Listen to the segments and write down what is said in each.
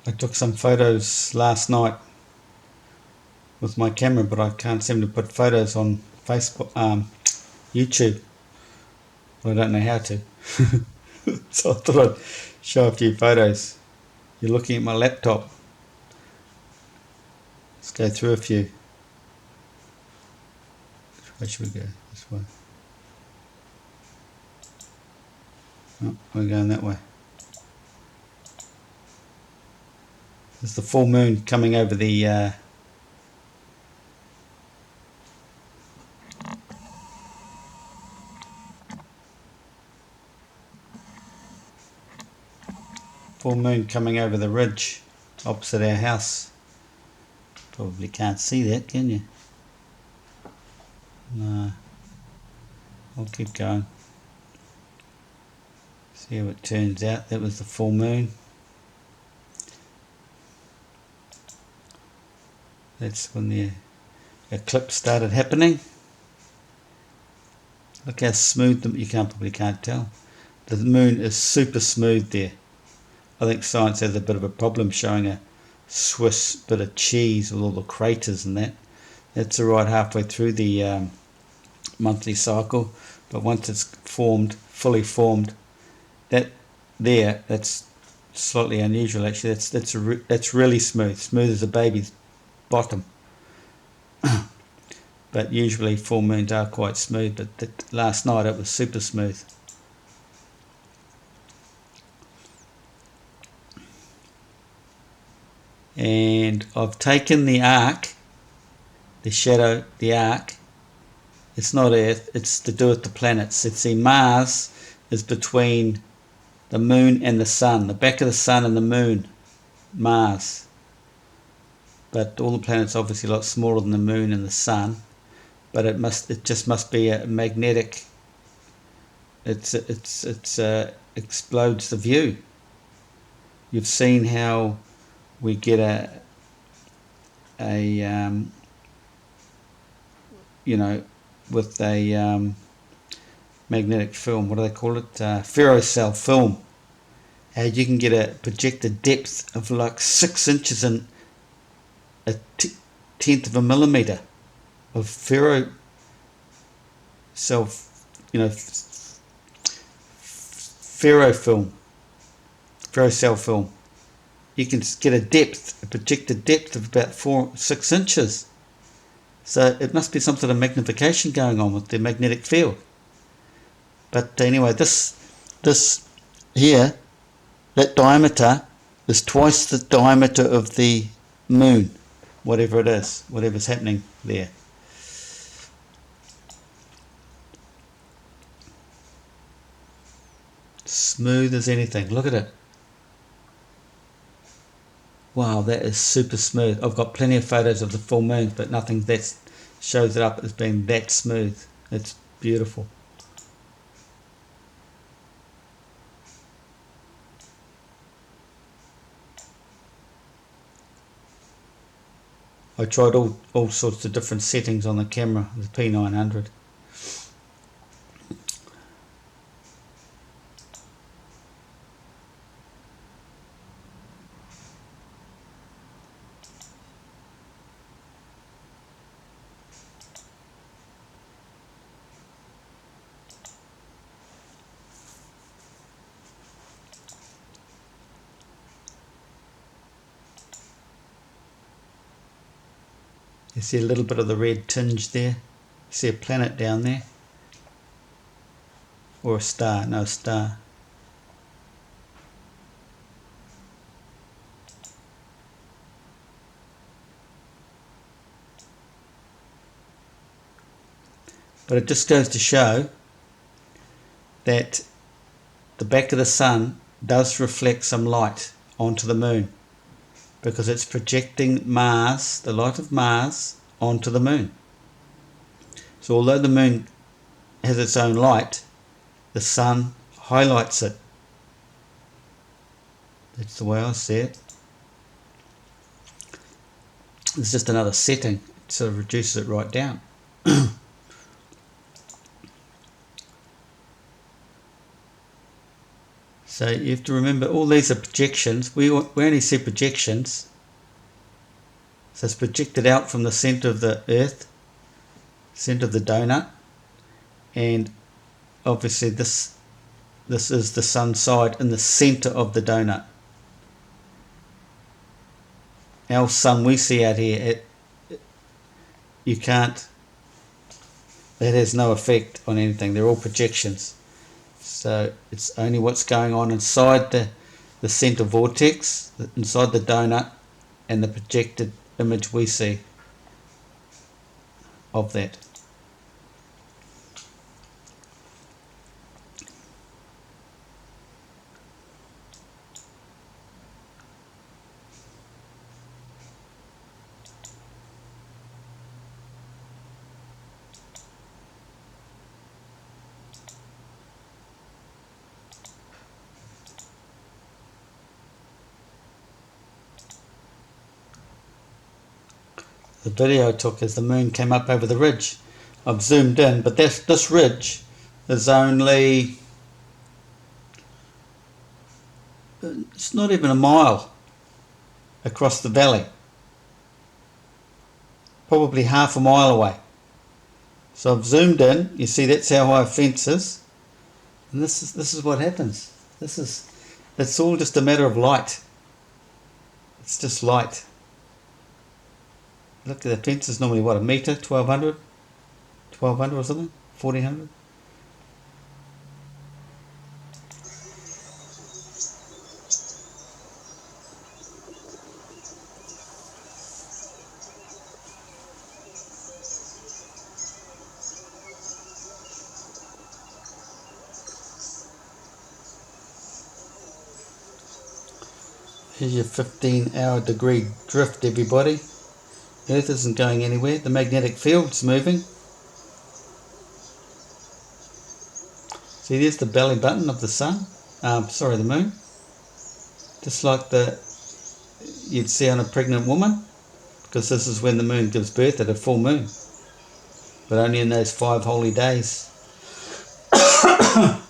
I took some photos last night with my camera, but I can't seem to put photos on Facebook, YouTube. I don't know how to. So I thought I'd show a few photos. You're looking at my laptop. Let's go through a few. Where should we go? This way. Oh, we're going that way. There's the full moon coming over the full moon coming over the ridge opposite our house. Probably can't see that, can you? No. I'll keep going. See how it turns out. That was the full moon. That's when the eclipse started happening. Look how smooth you probably can't tell. The moon is super smooth there. I think science has a bit of a problem showing a Swiss bit of cheese with all the craters and that. That's alright halfway through the monthly cycle, but once it's formed, fully formed, that's slightly unusual actually. That's really smooth as a baby's bottom. But usually full moons are quite smooth, but last night it was super smooth. And I've taken the arc, the arc. It's not Earth, it's to do with the planets. See, Mars is between the moon and the sun, the back of the sun and the moon, Mars. But all the planets are obviously a lot smaller than the moon and the sun. But it just must be a magnetic. It's explodes the view. You've seen how we get with a magnetic film, what do they call it? Ferrocell film. How you can get a projected depth of like 6 inches and a tenth of a millimeter of ferrocell, ferrocell film. You can get a projected depth of about 4-6 inches. So it must be some sort of magnification going on with the magnetic field. But anyway, this here, that diameter is twice the diameter of the moon, whatever it is, whatever's happening there. Smooth as anything. Look at it. Wow, that is super smooth. I've got plenty of photos of the full moon, but nothing that shows it up as being that smooth. It's beautiful. I tried all sorts of different settings on the camera, the P900. You see a little bit of the red tinge there? You see a planet down there? Or a star? No, a star. But it just goes to show that the back of the sun does reflect some light onto the moon, because it's projecting Mars, the light of Mars, onto the moon. So although the moon has its own light, the sun highlights it. That's the way I see it. It's just another setting. It sort of reduces it right down. So you have to remember all these are projections. We only see projections. So it's projected out from the centre of the Earth, centre of the donut, and obviously this is the sun side in the centre of the donut. Our sun we see out here, you can't, that has no effect on anything. They're all projections. So it's only what's going on inside the centre vortex, inside the donut, and the projected image we see of that. The video I took as the moon came up over the ridge. I've zoomed in, but this ridge is only, it's not even a mile across the valley. Probably half a mile away. So I've zoomed in, you see that's how high a fence is. And this is what happens. It's all just a matter of light. It's just light. Look, the fence is normally what, a metre, 1200 or something, 1400. Here's your 15-hour degree drift, everybody. Earth isn't going anywhere. The magnetic field's moving. See, there's the belly button of the sun. The moon. Just like you'd see on a pregnant woman, because this is when the moon gives birth at a full moon, but only in those 5 holy days. And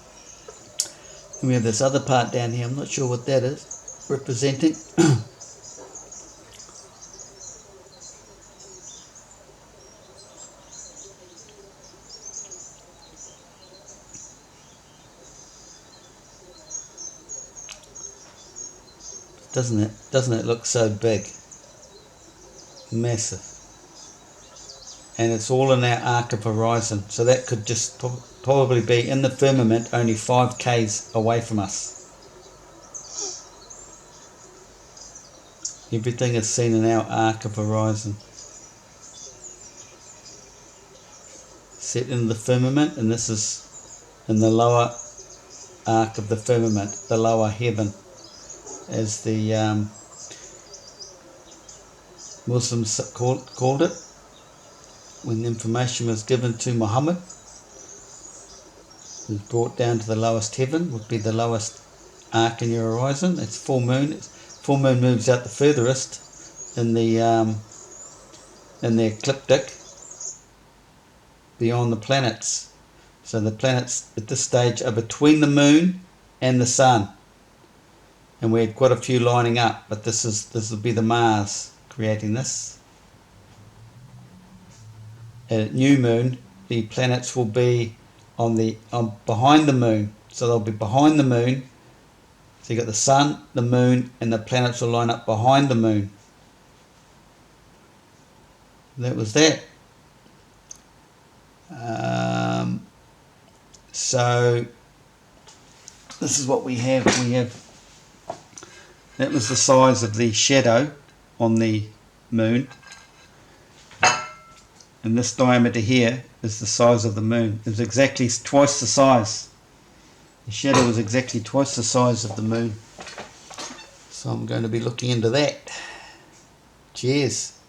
we have this other part down here. I'm not sure what that is representing. Doesn't it look so big? Massive. And it's all in our arc of horizon, so that could just probably be in the firmament only 5 k's away from us. Everything is seen in our arc of horizon. Set in the firmament, and this is in the lower arc of the firmament, the lower heaven, as the Muslims called it when the information was given to Muhammad. It was brought down to the lowest heaven, would be the lowest arc in your horizon. It's full moon. Full moon moves out the furthest in the ecliptic, beyond the planets. So the planets at this stage are between the moon and the sun. And we had quite a few lining up, but this will be the Mars creating this. At new moon, the planets will be behind the moon, so they'll be behind the moon. So you got the sun, the moon, and the planets will line up behind the moon. That was that. So this is what we have. That was the size of the shadow on the moon. And this diameter here is the size of the moon. It was exactly twice the size. The shadow was exactly twice the size of the moon. So I'm going to be looking into that. Cheers.